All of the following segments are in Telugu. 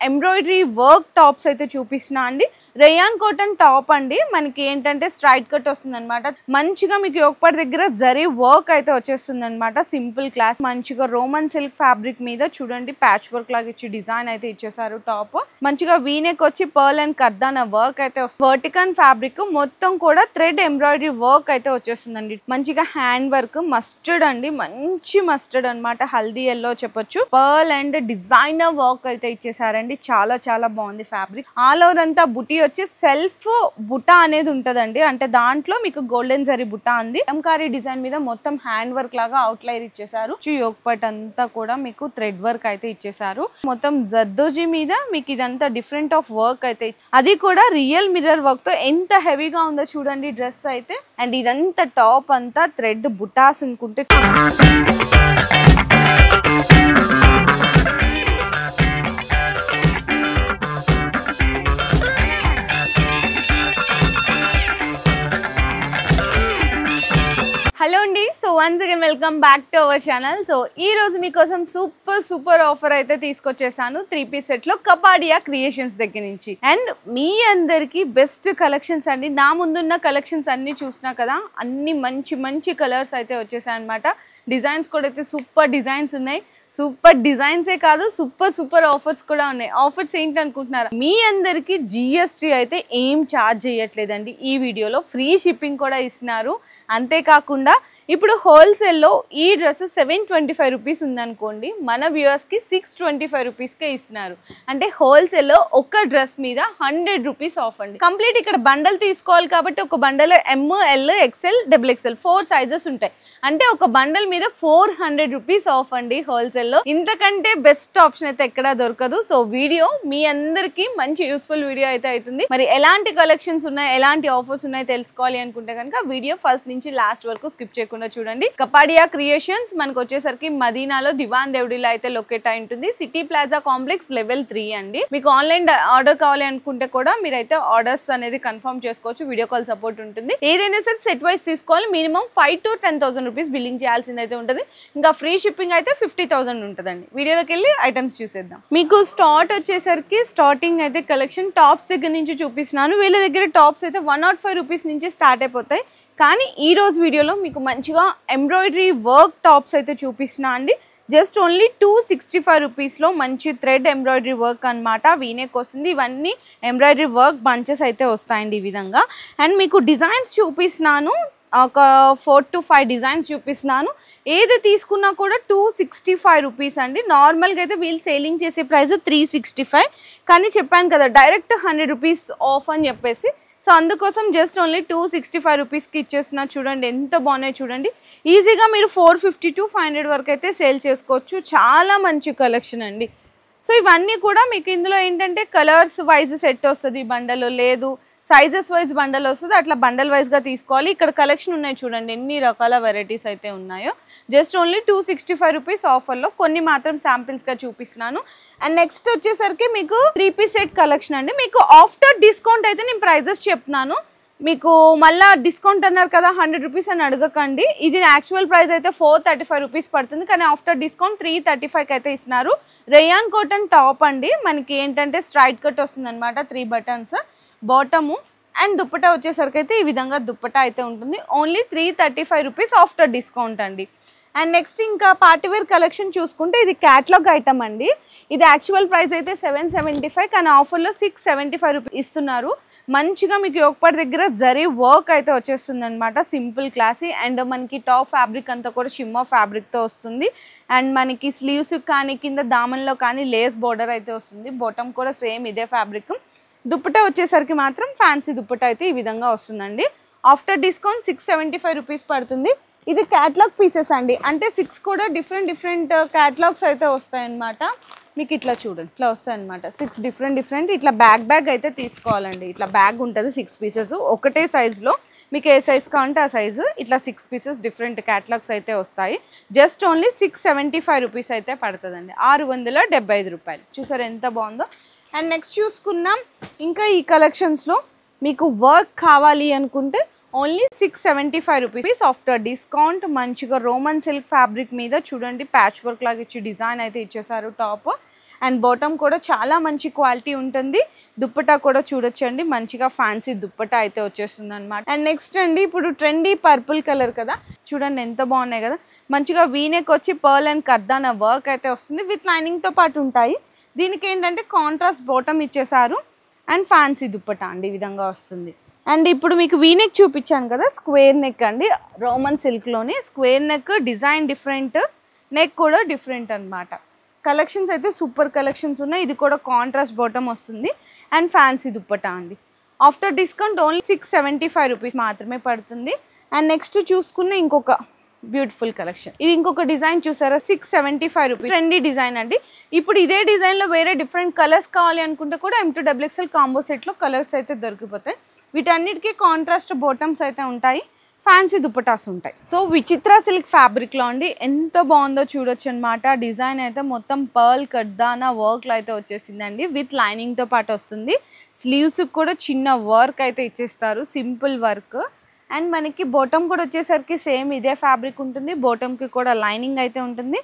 ఎంబ్రాయిడరీ వర్క్ టాప్స్ అయితే చూపిస్తున్నా అండి. రేయాన్ కాటన్ టాప్ అండి. మనకి ఏంటంటే స్ట్రైట్ కట్ వస్తుంది అనమాట. మంచిగా మీకు యోగపాట్ దగ్గర జరీ వర్క్ అయితే వచ్చేస్తుంది అనమాట. సింపుల్ క్లాస్ మంచిగా రోమన్ సిల్క్ ఫ్యాబ్రిక్ మీద చూడండి ప్యాచ్ వర్క్ లాగా ఇచ్చి డిజైన్ అయితే ఇచ్చేసారు. టాప్ మంచిగా వీనెక్ వచ్చి పర్ల్ అండ్ కర్దానా వర్క్ అయితే వస్తుంది. వర్టికల్ ఫ్యాబ్రిక్ మొత్తం కూడా థ్రెడ్ ఎంబ్రాయిడరీ వర్క్ అయితే వచ్చేస్తుందండి. మంచిగా హ్యాండ్ వర్క్ మస్టర్డ్ అండి, మంచి మస్టర్డ్ అనమాట. హల్దీ ఎల్లో చెప్పొచ్చు. పర్ల్ అండ్ డిజైనర్ వర్క్ అయితే ఇచ్చేసారండి. చాలా చాలా బాగుంది ఫ్యాబ్రిక్. ఆల్ ఓవర్ అంతా బుటీ వచ్చి సెల్ఫ్ బుటా అనేది ఉంటదండి. అంటే దాంట్లో మీకు గోల్డెన్ జరీ బుటా ఉంది. ఎంకారీ డిజైన్ మీద మొత్తం హ్యాండ్ వర్క్ లాగా అవుట్ లైర్ ఇచ్చేసారు. యోగపాట్ అంతా కూడా మీకు థ్రెడ్ వర్క్ అయితే ఇచ్చేసారు. మొత్తం జర్దోజీ మీద మీకు ఇదంతా డిఫరెంట్ ఆఫ్ వర్క్ అయితే, అది కూడా రియల్ మిర్రర్ వర్క్ తో ఎంత హెవీగా ఉందో చూడండి డ్రెస్ అయితే. అండ్ ఇదంతా టాప్ అంతా థ్రెడ్ బుటాస్ అనుకుంటే హలో అండి. So once again welcome back to our channel. So ఈ రోజు మీకోసం సూపర్ ఆఫర్ అయితే తీసుకొచ్చేసాను 3-piece సెట్ లో కపాడియా క్రియేషన్స్ దగ్గర నుంచి. అండ్ మీ అందరికి బెస్ట్ కలెక్షన్స్ అండి. నా ముందున్న కలెక్షన్స్ అన్ని చూసినా కదా, అన్ని మంచి కలర్స్ అయితే వచ్చేసాయి అనమాట. డిజైన్స్ కూడా అయితే సూపర్ డిజైన్స్ ఉన్నాయి. సూపర్ డిజైన్సే కాదు, సూపర్ ఆఫర్స్ కూడా ఉన్నాయి. ఆఫర్స్ ఏంటి అనుకుంటున్నారా? మీ అందరికి జిఎస్టీ అయితే ఏం ఛార్జ్ చేయట్లేదండి. ఈ వీడియోలో ఫ్రీ షిప్పింగ్ కూడా ఇస్తున్నారు. అంతేకాకుండా ఇప్పుడు హోల్సేల్లో ఈ డ్రెస్ 725 రూపీస్ ఉందనుకోండి, మన వ్యూవర్స్కి 625 రూపీస్కే ఇస్తున్నారు. అంటే హోల్సేల్లో ఒక డ్రెస్ మీద 100 రూపీస్ ఆఫ్ అండి. కంప్లీట్ ఇక్కడ బండల్ తీసుకోవాలి కాబట్టి ఒక bundle ML, XL, XXL 4 sizes ఉంటాయి. అంటే ఒక బండల్ మీద 400 రూపీస్ ఆఫ్ అండి హోల్సేల్లో. ఇంతకంటే బెస్ట్ ఆప్షన్ అయితే ఎక్కడా దొరకదు. సో వీడియో మీ అందరికి మంచి యూస్ఫుల్ వీడియో అయితే అవుతుంది. మరి ఎలాంటి కలెక్షన్స్ ఉన్నాయి, ఎలాంటి ఆఫర్స్ ఉన్నాయి తెలుసుకోవాలి అనుకుంటే కనుక వీడియో ఫస్ట్ నుంచి లాస్ట్ వరకు స్కిప్ చేయకుండా చూడండి. కపాడియా క్రియేషన్స్ మనకు వచ్చేసరికి మదీనాలో దివాన్ దేవుడిలో అయితే లొకేట్ అయి ఉంటుంది. సిటీ ప్లాజా కాంప్లెక్స్ లెవెల్ 3 అండి. మీకు ఆన్లైన్ ఆర్డర్ కావాలి అనుకుంటే కూడా మీరైతే ఆర్డర్స్ అనేది కన్ఫర్మ్ చేసుకోవచ్చు. వీడియో కాల్ సపోర్ట్ ఉంటుంది. ఏదైనా సరే సెట్ వైస్ తీసుకోవాలి. మినిమం 5 to 10,000 రూపీస్ బిల్లింగ్ చేయాల్సింది అయితే ఉంటుంది. ఇంకా ఫ్రీ షిప్పింగ్ అయితే 50,000 ఉంటుందండి. వీడియోలోకి వెళ్ళి ఐటమ్స్ చూసేద్దాం. మీకు స్టార్టింగ్ అయితే కలెక్షన్ టాప్స్ దగ్గర నుంచి చూపిస్తున్నాను. వీళ్ళ దగ్గర టాప్స్ అయితే 105 రూపీస్ నుంచి స్టార్ట్ అయిపోతాయి. కానీ ఈ రోజు వీడియోలో మీకు మంచిగా ఎంబ్రాయిడరీ వర్క్ టాప్స్ అయితే చూపిస్తున్నా అండి. జస్ట్ ఓన్లీ 265 రూపీస్లో మంచి థ్రెడ్ ఎంబ్రాయిడరీ వర్క్ అనమాట. వీనెక్ వస్తుంది. ఇవన్నీ ఎంబ్రాయిడరీ వర్క్ బంచెస్ అయితే వస్తాయండి ఈ విధంగా. అండ్ మీకు డిజైన్స్ చూపిస్తున్నాను. ఒక 4 to 5 డిజైన్స్ చూపిస్తున్నాను. ఏది తీసుకున్నా కూడా 265 రూపీస్ అండి. నార్మల్గా అయితే వీళ్ళు సేలింగ్ చేసే ప్రైస్ 365. కానీ చెప్పాను కదా డైరెక్ట్ 100 రూపీస్ ఆఫ్ అని చెప్పేసి, సో అందుకోసం జస్ట్ ఓన్లీ 265 రూపీస్కి ఇచ్చేస్తున్నారు. చూడండి ఎంత బాగున్నాయి చూడండి. ఈజీగా మీరు 450 to 500 వరకు అయితే సేల్ చేసుకోవచ్చు. చాలా మంచి కలెక్షన్ అండి. సో ఇవన్నీ కూడా మీకు ఇందులో ఏంటంటే కలర్స్ వైజ్ సెట్ వస్తుంది. బండల్ లేదు, సైజెస్ వైజ్ బండల్ వస్తుంది. అట్లా బండల్ వైజ్గా తీసుకోవాలి. ఇక్కడ కలెక్షన్ ఉన్నాయి చూడండి, ఎన్ని రకాల వెరైటీస్ అయితే ఉన్నాయో. జస్ట్ ఓన్లీ 265 రూపీస్ ఆఫర్లో కొన్ని మాత్రం శాంపిల్స్గా చూపిస్తున్నాను. అండ్ నెక్స్ట్ వచ్చేసరికి మీకు 3-piece సెట్ కలెక్షన్ అండి. మీకు ఆఫ్టర్ డిస్కౌంట్ అయితే నేను ప్రైజెస్ చెప్తున్నాను. మీకు మళ్ళీ డిస్కౌంట్ అన్నారు కదా 100 రూపీస్ అని అడగకండి. ఇది యాక్చువల్ ప్రైస్ అయితే 435 రూపీస్ పడుతుంది. కానీ ఆఫ్టర్ డిస్కౌంట్ 335కి అయితే ఇస్తున్నారు. రేయాన్ కాటన్ టాప్ అండి. మనకి ఏంటంటే స్ట్రైట్ కట్ వస్తుంది అనమాట. 3 బటన్స్ బాటము. అండ్ దుప్పటా వచ్చేసరికి అయితే ఈ విధంగా దుప్పటా అయితే ఉంటుంది. ఓన్లీ 335 రూపీస్ ఆఫ్టర్ డిస్కౌంట్ అండి. అండ్ నెక్స్ట్ ఇంకా పార్టీవేర్ కలెక్షన్ చూసుకుంటే ఇది క్యాటలాగ్ ఐటమ్ అండి. ఇది యాక్చువల్ ప్రైస్ అయితే 775, కానీ ఆఫర్లో 675 రూపీస్ ఇస్తున్నారు. మంచిగా మీకు యోగపాట్ దగ్గర జరీ వర్క్ అయితే వచ్చేస్తుంది అనమాట. Simple classy. అండ్ మనకి టాప్ ఫ్యాబ్రిక్ అంతా కూడా షిమ్మర్ ఫ్యాబ్రిక్తో వస్తుంది. అండ్ మనకి స్లీవ్స్ కానీ కింద దామన్లో కానీ లేస్ బోర్డర్ అయితే వస్తుంది. బాటమ్ కూడా సేమ్ ఇదే ఫ్యాబ్రిక్. దుప్పటా వచ్చేసరికి మాత్రం ఫ్యాన్సీ దుప్పటా అయితే ఈ విధంగా వస్తుందండి. ఆఫ్టర్ డిస్కౌంట్ 675 రూపీస్ పడుతుంది. ఇది క్యాటలాగ్ పీసెస్ అండి. అంటే 6 కూడా డిఫరెంట్ క్యాటలాగ్స్ అయితే వస్తాయన్నమాట. మీకు ఇట్లా చూడండి, ఇట్లా వస్తాయి అనమాట. 6 డిఫరెంట్ ఇట్లా బ్యాగ్ అయితే తీసుకోవాలండి. ఇట్లా బ్యాగ్ ఉంటుంది 6 పీసెస్ ఒకటే సైజులో. మీకు ఏ సైజ్ కావాలంటే ఆ సైజు. ఇట్లా 6 పీసెస్ డిఫరెంట్ క్యాటలాగ్స్ అయితే వస్తాయి. జస్ట్ ఓన్లీ 675 రూపీస్ అయితే పడుతుందండి. 675 రూపాయలు. చూసారు ఎంత బాగుందో. అండ్ నెక్స్ట్ చూసుకున్నాం ఇంకా ఈ కలెక్షన్స్లో మీకు వర్క్ కావాలి అనుకుంటే ఓన్లీ 675 రూపీస్ ఆఫ్టర్ డిస్కౌంట్. మంచిగా రోమన్ సిల్క్ ఫ్యాబ్రిక్ మీద చూడండి ప్యాచ్ వర్క్ లాగా ఇచ్చి డిజైన్ అయితే ఇచ్చేసారు టాప్. అండ్ బాటమ్ కూడా చాలా మంచి క్వాలిటీ ఉంటుంది. దుప్పటా కూడా చూడొచ్చండి, మంచిగా ఫ్యాన్సీ దుప్పటా అయితే వచ్చేస్తుంది అనమాట. అండ్ నెక్స్ట్ అండి, ఇప్పుడు ట్రెండీ పర్పుల్ కలర్ కదా, చూడండి ఎంత బాగున్నాయి కదా. మంచిగా వీనెక్ వచ్చి పర్ల్ అండ్ కర్దానా వర్క్ అయితే వస్తుంది, విత్ లైనింగ్తో పాటు ఉంటాయి. దీనికి ఏంటంటే కాంట్రాస్ట్ బాటమ్ ఇచ్చేసారు అండ్ ఫ్యాన్సీ దుప్పటా అండి ఈ విధంగా వస్తుంది. అండ్ ఇప్పుడు మీకు వీనెక్ చూపించాను కదా, స్క్వేర్ నెక్ అండి, రోమన్ సిల్క్లోనే square neck, design different, neck కూడా డిఫరెంట్ అనమాట. కలెక్షన్స్ అయితే సూపర్ కలెక్షన్స్ ఉన్నాయి. ఇది కూడా కాంట్రాస్ట్ బాటమ్ వస్తుంది అండ్ ఫ్యాన్సీ దుప్పటా అండి. ఆఫ్టర్ డిస్కౌంట్ ఓన్లీ 675 రూపీస్ మాత్రమే పడుతుంది. అండ్ నెక్స్ట్ చూసుకున్న ఇంకొక బ్యూటిఫుల్ కలెక్షన్, ఇది ఇంకొక డిజైన్ చూసారా, 675 రూపీస్, ట్రెండీ డిజైన్ అండి. ఇప్పుడు ఇదే డిజైన్లో వేరే డిఫరెంట్ కలర్స్ కావాలి అనుకుంటే కూడా M2XXL కాంబో సెట్లో కలర్స్ అయితే దొరికిపోతాయి. వీటన్నిటికీ కాంట్రాస్ట్ బాటమ్స్ అయితే ఉంటాయి, ఫ్యాన్సీ దుప్పటాస్ ఉంటాయి. సో విచిత్ర సిల్క్ ఫ్యాబ్రిక్లో అండి, ఎంత బాగుందో చూడొచ్చు అనమాట. డిజైన్ అయితే మొత్తం పర్ల్ కర్దానా వర్క్లో అయితే వచ్చేసిందండి, విత్ లైనింగ్తో పాటు వస్తుంది. స్లీవ్స్కి కూడా చిన్న వర్క్ అయితే ఇచ్చేస్తారు, సింపుల్ వర్క్. అండ్ మనకి బాటమ్ కూడా వచ్చేసరికి సేమ్ ఇదే ఫ్యాబ్రిక్ ఉంటుంది, బాటమ్కి కూడా లైనింగ్ అయితే ఉంటుంది.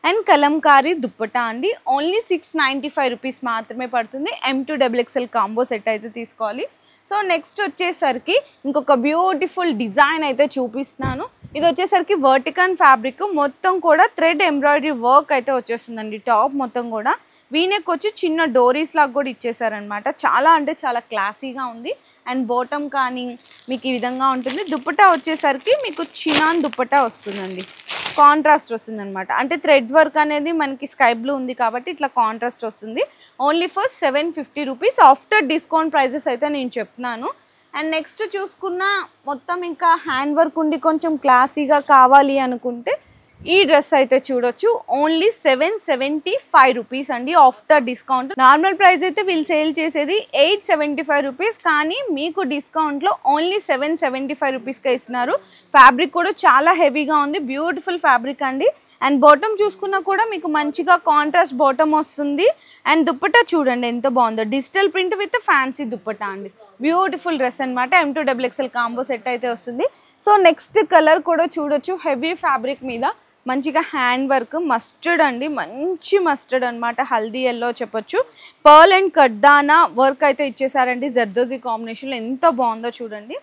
అండ్ కలంకారీ దుప్పటా అండి, ఓన్లీ 695 రూపీస్ మాత్రమే పడుతుంది. M2XXL కాంబో సెట్ అయితే తీసుకోవాలి. సో నెక్స్ట్ వచ్చేసరికి ఇంకొక బ్యూటిఫుల్ డిజైన్ అయితే చూపిస్తున్నాను. ఇది వచ్చేసరికి వర్టికన్ ఫ్యాబ్రిక్, మొత్తం కూడా థ్రెడ్ ఎంబ్రాయిడరీ వర్క్ అయితే వచ్చేస్తుందండి. టాప్ మొత్తం కూడా వీనెక్ వచ్చి చిన్న డోరీస్ లాగా కూడా ఇచ్చేసారనమాట. చాలా అంటే చాలా క్లాసీగా ఉంది. అండ్ బాటమ్ కానీ మీకు ఈ విధంగా ఉంటుంది. దుప్పటా వచ్చేసరికి మీకు చినాన్ దుప్పటా వస్తుందండి, కాంట్రాస్ట్ వస్తుంది అనమాట. అంటే థ్రెడ్ వర్క్ అనేది మనకి స్కై బ్లూ ఉంది కాబట్టి ఇట్లా కాంట్రాస్ట్ వస్తుంది. Only for 750 rupees after discount prices అయితే నేను చెప్తున్నాను. అండ్ నెక్స్ట్ చూసుకున్న మొత్తం ఇంకా హ్యాండ్ వర్క్ ఉండి కొంచెం క్లాసీగా కావాలి అనుకుంటే ఈ డ్రెస్ అయితే చూడొచ్చు, ఓన్లీ 775 రూపీస్ అండి ఆఫ్టర్ డిస్కౌంట్. నార్మల్ ప్రైస్ అయితే వీళ్ళు సేల్ చేసేది 875 రూపీస్, కానీ మీకు డిస్కౌంట్లో ఓన్లీ 775 రూపీస్కే ఇస్తున్నారు. ఫ్యాబ్రిక్ కూడా చాలా హెవీగా ఉంది, బ్యూటిఫుల్ ఫ్యాబ్రిక్ అండి. అండ్ బాటమ్ చూసుకున్నా కూడా మీకు మంచిగా కాంట్రాస్ట్ బాటమ్ వస్తుంది. అండ్ దుప్పటా చూడండి ఎంత బాగుందో, digital print with fancy dupatta అండి. బ్యూటిఫుల్ డ్రెస్ అనమాట. M2XXL కాంబో సెట్ అయితే వస్తుంది. సో నెక్స్ట్ కలర్ కూడా చూడొచ్చు, హెవీ ఫ్యాబ్రిక్ మీద మంచిగా హ్యాండ్ వర్క్, మస్టర్డ్ అండి, మంచి మస్టర్డ్ అనమాట, హల్దీ ఎల్లో చెప్పొచ్చు. పర్ల్ అండ్ కర్దానా వర్క్ అయితే ఇచ్చేసారండి, జర్దోజీ కాంబినేషన్లో ఎంత బాగుందో చూడండి.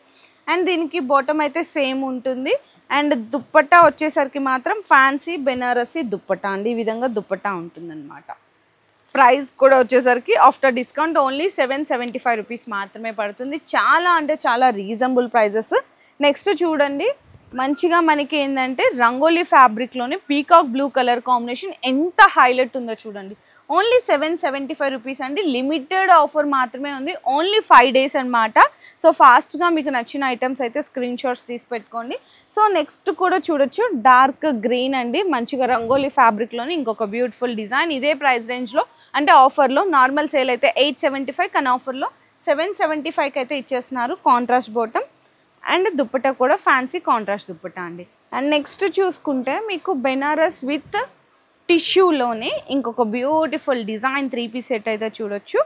అండ్ దీనికి బాటమ్ అయితే సేమ్ ఉంటుంది. అండ్ దుప్పట్టా వచ్చేసరికి మాత్రం ఫ్యాన్సీ బెనారసీ దుప్పట్టా అండి, ఈ విధంగా దుప్పట్టా ఉంటుందన్నమాట. ప్రైస్ కూడా వచ్చేసరికి ఆఫ్టర్ డిస్కౌంట్ ఓన్లీ 775 రూపీస్ మాత్రమే పడుతుంది. చాలా అంటే చాలా రీజనబుల్ ప్రైజెస్. నెక్స్ట్ చూడండి, మంచిగా మనకి ఏంటంటే రంగోలీ ఫ్యాబ్రిక్లోనే పీకాక్ బ్లూ కలర్ కాంబినేషన్ ఎంత హైలైట్ ఉందో చూడండి. ఓన్లీ 775 రూపీస్ అండి, లిమిటెడ్ ఆఫర్ మాత్రమే ఉంది, ఓన్లీ 5 days అనమాట. సో ఫాస్ట్గా మీకు నచ్చిన ఐటమ్స్ అయితే స్క్రీన్ షాట్స్ తీసి పెట్టుకోండి. సో నెక్స్ట్ కూడా చూడొచ్చు, డార్క్ గ్రీన్ అండి, మంచిగా రంగోలీ ఫ్యాబ్రిక్లోని ఇంకొక బ్యూటిఫుల్ డిజైన్. ఇదే ప్రైస్ రేంజ్లో అంటే ఆఫర్లో, నార్మల్ సేల్ అయితే 875 కానీ ఆఫర్లో 775కి అయితే ఇచ్చేస్తున్నారు. కాంట్రాస్ట్ బాటమ్ అండ్ దుప్పటా కూడా ఫ్యాన్సీ కాంట్రాస్ట్ దుప్పటా అండి. అండ్ నెక్స్ట్ చూసుకుంటే మీకు బెనారస్ విత్ టిష్యూలోనే ఇంకొక బ్యూటిఫుల్ డిజైన్ 3-piece సెట్ అయితే చూడొచ్చు.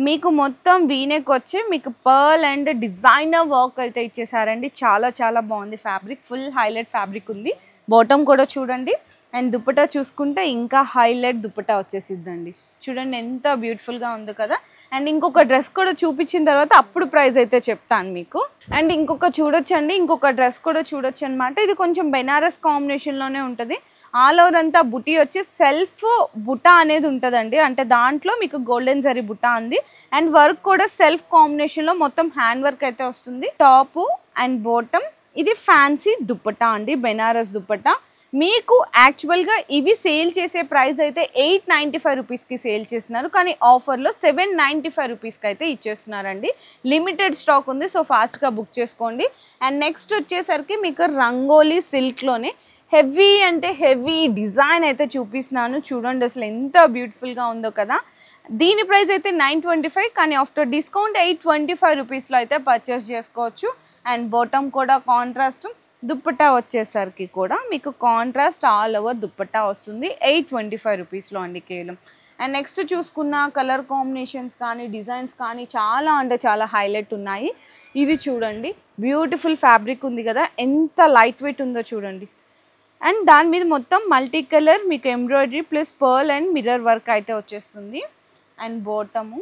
మీకు మొత్తం వీనెక్ వచ్చి మీకు పర్ల్ అండ్ డిజైనర్ వర్క్ అయితే ఇచ్చేసారండి. చాలా చాలా బాగుంది ఫ్యాబ్రిక్, ఫుల్ హైలైట్ ఫ్యాబ్రిక్ ఉంది. బాటమ్ కూడా చూడండి. అండ్ దుప్పటా చూసుకుంటే ఇంకా హైలైట్ దుప్పటా వచ్చేసిద్దండి. చూడండి ఎంత బ్యూటిఫుల్గా ఉంది కదా. అండ్ ఇంకొక డ్రెస్ కూడా చూపించిన తర్వాత అప్పుడు ప్రైస్ అయితే చెప్తాను మీకు. అండ్ ఇంకొక చూడొచ్చండి, ఇంకొక డ్రెస్ కూడా చూడొచ్చు అనమాట. ఇది కొంచెం బెనారస్ కాంబినేషన్లోనే ఉంటుంది. ఆల్ ఓవర్ అంతా బుటీ వచ్చి సెల్ఫ్ బుటా అనేది ఉంటుందండి, అంటే దాంట్లో మీకు గోల్డెన్ జరీ బుటా ఉంది. అండ్ వర్క్ కూడా సెల్ఫ్ కాంబినేషన్లో మొత్తం హ్యాండ్ వర్క్ అయితే వస్తుంది. Top and bottom. ఇది ఫ్యాన్సీ దుప్పటా అండి, బెనారస్ దుప్పటా. మీకు యాక్చువల్గా ఇవి సేల్ చేసే ప్రైస్ అయితే 895 రూపీస్కి సేల్ చేస్తున్నారు, కానీ ఆఫర్లో 795 రూపీస్కి అయితే ఇచ్చేస్తున్నారండి. లిమిటెడ్ స్టాక్ ఉంది, సో ఫాస్ట్గా బుక్ చేసుకోండి. అండ్ నెక్స్ట్ వచ్చేసరికి మీకు రంగోలీ సిల్క్లోనే హెవీ అంటే హెవీ డిజైన్ అయితే చూపిస్తున్నాను. చూడండి అసలు ఎంత బ్యూటిఫుల్గా ఉందో కదా. దీని ప్రైస్ అయితే 925, కానీ ఆఫ్టర్ డిస్కౌంట్ 825 రూపీస్లో అయితే పర్చేస్ చేసుకోవచ్చు. అండ్ బాటమ్ కూడా కాంట్రాస్ట్, దుప్పట్టా వచ్చేసరికి కూడా మీకు కాంట్రాస్ట్ ఆల్ ఓవర్ దుప్పట్టా వస్తుంది 825 రూపీస్లో అండి కేవలం. అండ్ నెక్స్ట్ చూసుకున్న కలర్ కాంబినేషన్స్ కానీ డిజైన్స్ కానీ చాలా అంటే చాలా హైలైట్ ఉన్నాయి. ఇది చూడండి, బ్యూటిఫుల్ ఫ్యాబ్రిక్ ఉంది కదా, ఎంత లైట్ వెయిట్ ఉందో చూడండి. అండ్ దాని మీద మొత్తం మల్టీ కలర్ మీకు embroidery plus pearl and mirror work అయితే వచ్చేస్తుంది. అండ్ బాటము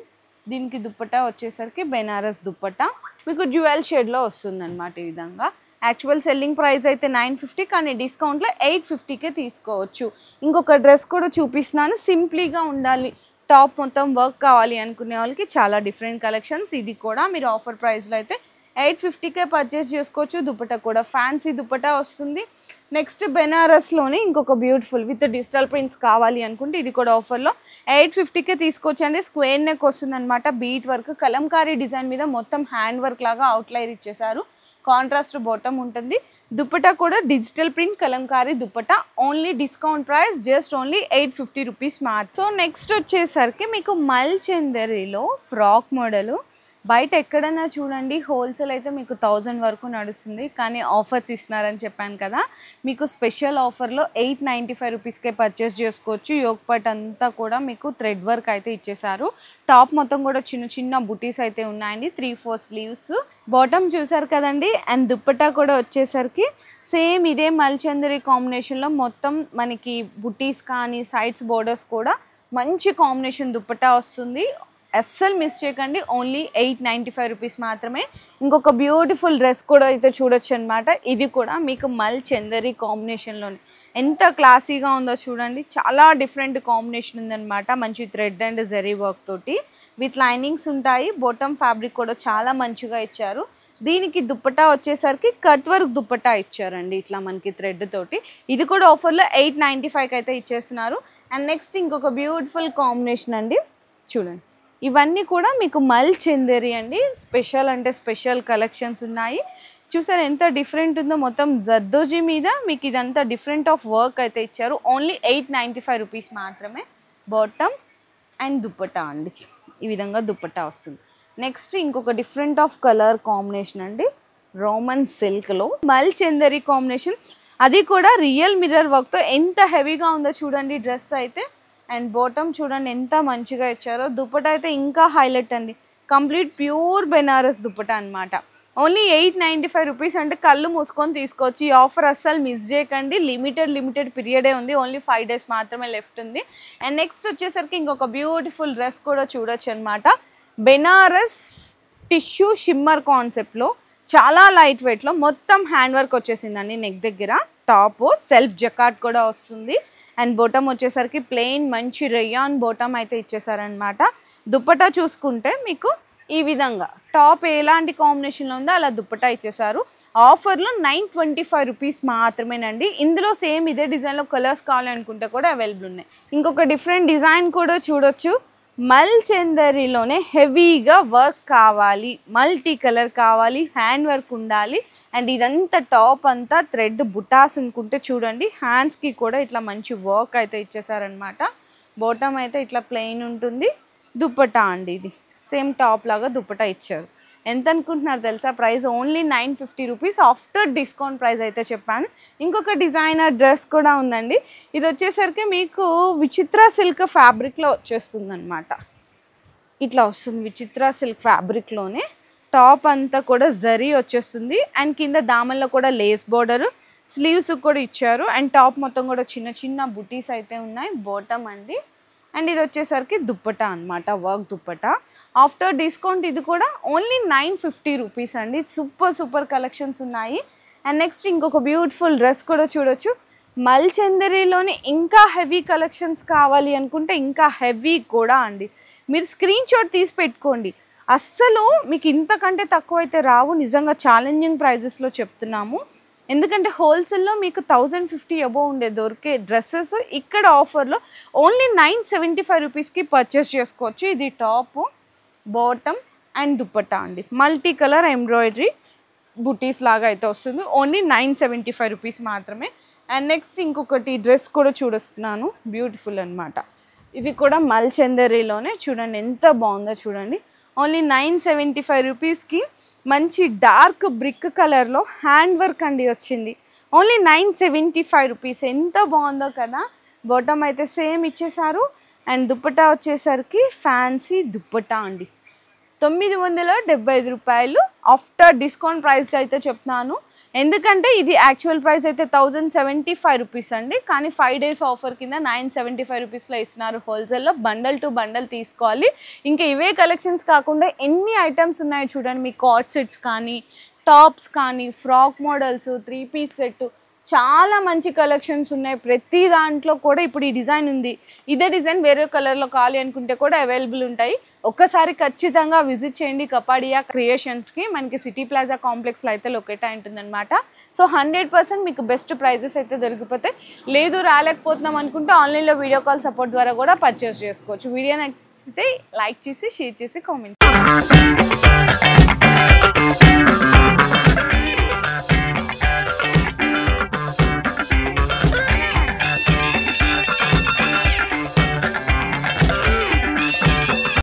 దీనికి దుప్పటా వచ్చేసరికి బెనారస్ దుప్పటా మీకు డ్యూయల్ షేడ్లో వస్తుంది అనమాట. ఈ విధంగా యాక్చువల్ సెల్లింగ్ ప్రైస్ అయితే 950 కానీ డిస్కౌంట్లో 850కే తీసుకోవచ్చు. ఇంకొక డ్రెస్ కూడా చూపిస్తున్నాను. సింప్లీగా ఉండాలి, టాప్ మొత్తం వర్క్ కావాలి అనుకునే వాళ్ళకి చాలా డిఫరెంట్ కలెక్షన్స్. ఇది కూడా మీరు ఆఫర్ ప్రైస్లో అయితే 850కే పర్చేస్ చేసుకోవచ్చు. దుపట్టా కూడా ఫ్యాన్సీ దుపట్టా వస్తుంది. నెక్స్ట్ బెనారస్లోనే ఇంకొక బ్యూటిఫుల్ విత్ డిజిటల్ ప్రింట్స్ కావాలి అనుకుంటే ఇది కూడా ఆఫర్లో 850కే తీసుకోవచ్చు అండి. స్క్వేర్ నెక్ వస్తుంది అనమాట. బీట్ వర్క్ కలంకారీ డిజైన్ మీద మొత్తం హ్యాండ్ వర్క్ లాగా అవుట్లైర్ ఇచ్చేసారు. కాంట్రాస్ట్ బాటమ్ ఉంటుంది. దుపట్టా కూడా digital print Kalamkari dupatta. Only discount price just only 850 rupees మాత్రం. సో నెక్స్ట్ వచ్చేసరికి మీకు మల్ చందరిలో ఫ్రాక్ మోడలు. బయట ఎక్కడైనా చూడండి హోల్సేల్ అయితే మీకు 1000 వరకు నడుస్తుంది, కానీ ఆఫర్స్ ఇస్తున్నారని చెప్పాను కదా, మీకు స్పెషల్ ఆఫర్లో 895 రూపీస్కే పర్చేస్ చేసుకోవచ్చు. యోగ్ పట్ అంతా కూడా మీకు థ్రెడ్ వర్క్ అయితే ఇచ్చేసారు. టాప్ మొత్తం కూడా చిన్న చిన్న బుటీస్ అయితే ఉన్నాయండి. 3-4 స్లీవ్స్. బాటమ్ చూసారు కదండి. అండ్ దుప్పట్టా కూడా వచ్చేసరికి సేమ్ ఇదే మల్చందరి కాంబినేషన్లో మొత్తం మనకి బుటీస్ కానీ సైడ్స్ బోర్డర్స్ కూడా మంచి కాంబినేషన్ దుప్పట్టా వస్తుంది. అస్సలు మిస్ చేయకండి. ఓన్లీ 895 రూపీస్ మాత్రమే. ఇంకొక బ్యూటిఫుల్ డ్రెస్ కూడా అయితే చూడొచ్చు అనమాట. ఇది కూడా మీకు మల్ చందరి కాంబినేషన్లోనే ఎంత క్లాసీగా ఉందో చూడండి. చాలా డిఫరెంట్ కాంబినేషన్ ఉందన్నమాట. మంచి థ్రెడ్ అండ్ జరీ వర్క్ తోటి విత్ లైనింగ్స్ ఉంటాయి. బాటమ్ ఫ్యాబ్రిక్ కూడా చాలా మంచిగా ఇచ్చారు. దీనికి దుప్పట్టా వచ్చేసరికి కట్ వర్క్ దుప్పట్టా ఇచ్చారండి ఇట్లా మనకి థ్రెడ్ తోటి. ఇది కూడా ఆఫర్లో 895కి అయితే ఇచ్చేస్తున్నారు. అండ్ నెక్స్ట్ ఇంకొక బ్యూటిఫుల్ కాంబినేషన్ అండి చూడండి. ఇవన్నీ కూడా మీకు మల్ చందేరి అండి. స్పెషల్ అంటే స్పెషల్ కలెక్షన్స్ ఉన్నాయి. చూసారు ఎంత డిఫరెంట్ ఉందో. మొత్తం జర్దోజీ మీద మీకు ఇదంతా డిఫరెంట్ ఆఫ్ వర్క్ అయితే ఇచ్చారు. ఓన్లీ 895 రూపీస్ మాత్రమే. బాటమ్ అండ్ దుప్పట్టా అండి. ఈ విధంగా దుప్పట్టా వస్తుంది. నెక్స్ట్ ఇంకొక డిఫరెంట్ ఆఫ్ కలర్ కాంబినేషన్ అండి. రోమన్ సిల్క్లో మల్ చందేరి కాంబినేషన్. అది కూడా రియల్ మిర్రర్ వర్క్తో ఎంత హెవీగా ఉందో చూడండి డ్రెస్ అయితే. అండ్ బాటమ్ చూడండి ఎంత మంచిగా ఇచ్చారో. దుపట్టా అయితే ఇంకా హైలైట్ అండి. కంప్లీట్ ప్యూర్ బెనారస్ దుపట్టా అనమాట. ఓన్లీ 895 రూపీస్ అంటే కళ్ళు మూసుకొని తీసుకోవచ్చు. ఈ ఆఫర్ అస్సలు మిస్ చేయకండి. లిమిటెడ్ పీరియడే ఉంది. ఓన్లీ 5 డేస్ మాత్రమే లెఫ్ట్ ఉంది. అండ్ నెక్స్ట్ వచ్చేసరికి ఇంకొక బ్యూటిఫుల్ డ్రెస్ కూడా చూడొచ్చు అనమాట. బెనారస్ టిష్యూ షిమ్మర్ కాన్సెప్ట్లో చాలా లైట్ వెయిట్లో మొత్తం హ్యాండ్ వర్క్ వచ్చేసిందండి. నెక్ దగ్గర టాప్ సెల్ఫ్ జకాట్ కూడా వస్తుంది. అండ్ బాటమ్ వచ్చేసరికి ప్లెయిన్ మంచి రేయాన్ బాటమ్ అయితే ఇచ్చేసారనమాట. దుప్పటా చూసుకుంటే మీకు ఈ విధంగా టాప్ ఎలాంటి కాంబినేషన్లో ఉందో అలా దుప్పటా ఇచ్చేసారు. ఆఫర్లో 925 రూపీస్ మాత్రమేనండి. ఇందులో సేమ్ ఇదే డిజైన్లో కలర్స్ కావాలనుకుంటే కూడా అవైలబుల్ ఉన్నాయి. ఇంకొక డిఫరెంట్ డిజైన్ కూడా చూడొచ్చు. మల్ చందరిలోనే హెవీగా వర్క్ కావాలి, మల్టీ కలర్ కావాలి, హ్యాండ్ వర్క్ ఉండాలి. అండ్ ఇదంతా టాప్ అంతా థ్రెడ్ బుటాస్ అనుకుంటే చూడండి. హ్యాండ్స్కి కూడా ఇట్లా మంచి వర్క్ అయితే ఇచ్చేసారనమాట. బాటమ్ అయితే ఇట్లా ప్లెయిన్ ఉంటుంది. దుప్పటా అండి ఇది సేమ్ టాప్ లాగా దుప్పటా ఇచ్చారు. ఎంత అనుకుంటున్నారు తెలుసా price? Only 950 rupees after discount price అయితే చెప్పాను. ఇంకొక డిజైనర్ డ్రెస్ కూడా ఉందండి. ఇది వచ్చేసరికి మీకు విచిత్ర సిల్క్ ఫ్యాబ్రిక్లో వచ్చేస్తుంది అనమాట. ఇట్లా వస్తుంది విచిత్ర సిల్క్ ఫ్యాబ్రిక్లోనే. టాప్ అంతా కూడా జరీ వచ్చేస్తుంది. అండ్ కింద దామన్లో కూడా లేస్ బోర్డరు, స్లీవ్స్ కూడా ఇచ్చారు. అండ్ టాప్ మొత్తం కూడా చిన్న చిన్న బుటీస్ అయితే ఉన్నాయి. బాటమ్ అండి. అండ్ ఇది వచ్చేసరికి దుప్పటా అనమాట, వర్క్ దుప్పటా. ఆఫ్టర్ డిస్కౌంట్ ఇది కూడా ఓన్లీ 950 రూపీస్ అండి. సూపర్ కలెక్షన్స్ ఉన్నాయి. అండ్ నెక్స్ట్ ఇంకొక బ్యూటిఫుల్ డ్రెస్ కూడా చూడొచ్చు. మల్ చందరిలోని ఇంకా హెవీ కలెక్షన్స్ కావాలి అనుకుంటే ఇంకా హెవీ కూడా అండి. మీరు స్క్రీన్ షాట్ తీసి పెట్టుకోండి. అస్సలు మీకు ఇంతకంటే తక్కువ అయితే రావు. నిజంగా ఛాలెంజింగ్ ప్రైజెస్లో చెప్తున్నాము. ఎందుకంటే హోల్సేల్లో మీకు 1050 అబోవ్ ఉండే దొరికే డ్రెస్సెస్ ఇక్కడ ఆఫర్లో ఓన్లీ 975 రూపీస్కి పర్చేస్ చేసుకోవచ్చు. ఇది టాప్, బాటమ్ అండ్ దుప్పట్టా అండి. మల్టీ కలర్ ఎంబ్రాయిడరీ బుటీస్ లాగా అయితే వస్తుంది. ఓన్లీ 975 రూపీస్ మాత్రమే. అండ్ నెక్స్ట్ ఇంకొకటి డ్రెస్ కూడా చూడొస్తున్నాను. బ్యూటిఫుల్ అనమాట. ఇది కూడా మల్ చందరిలోనే చూడండి ఎంత బాగుందో చూడండి. ఓన్లీ 975 రూపీస్కి మంచి డార్క్ బ్రిక్ కలర్లో హ్యాండ్ వర్క్ అండి వచ్చింది. Only 975 rupees. ఎంత బాగుందో కదా. బాటమ్ అయితే సేమ్ ఇచ్చేసారు. అండ్ దుప్పటా వచ్చేసరికి ఫ్యాన్సీ దుప్పటా అండి. 975 రూపాయలు ఆఫ్టర్ డిస్కౌంట్ ప్రైస్ అయితే చెప్తున్నాను, ఎందుకంటే ఇది యాక్చువల్ ప్రైస్ అయితే 1075 రూపీస్ అండి, కానీ 5 days ఆఫర్ కింద 975 రూపీస్లో ఇస్తున్నారు హోల్సేల్లో. బండల్ టు బండల్ తీసుకోవాలి. ఇంకా ఇవే కలెక్షన్స్ కాకుండా ఎన్ని ఐటమ్స్ ఉన్నాయి చూడండి, మీ కార్డ్ సెట్స్ కానీ, టాప్స్ కానీ, ఫ్రాక్ మోడల్స్, 3-piece సెట్, చాలా మంచి కలెక్షన్స్ ఉన్నాయి. ప్రతి దాంట్లో కూడా ఇప్పుడు ఈ డిజైన్ ఉంది, ఇదే డిజైన్ వేరే కలర్లో కావాలి అనుకుంటే కూడా అవైలబుల్ ఉంటాయి. ఒక్కసారి ఖచ్చితంగా విజిట్ చేయండి కపాడియా క్రియేషన్స్కి. మనకి సిటీ ప్లాజా కాంప్లెక్స్లో అయితే లొకేట్ అయి ఉంటుందన్నమాట. సో 100% మీకు బెస్ట్ ప్రైజెస్ అయితే దొరికిపోతాయి. లేదు రాలేకపోతున్నాం అనుకుంటే ఆన్లైన్లో వీడియో కాల్ సపోర్ట్ ద్వారా కూడా పర్చేస్ చేసుకోవచ్చు. వీడియో నచ్చితే లైక్ చేసి, షేర్ చేసి, కామెంట్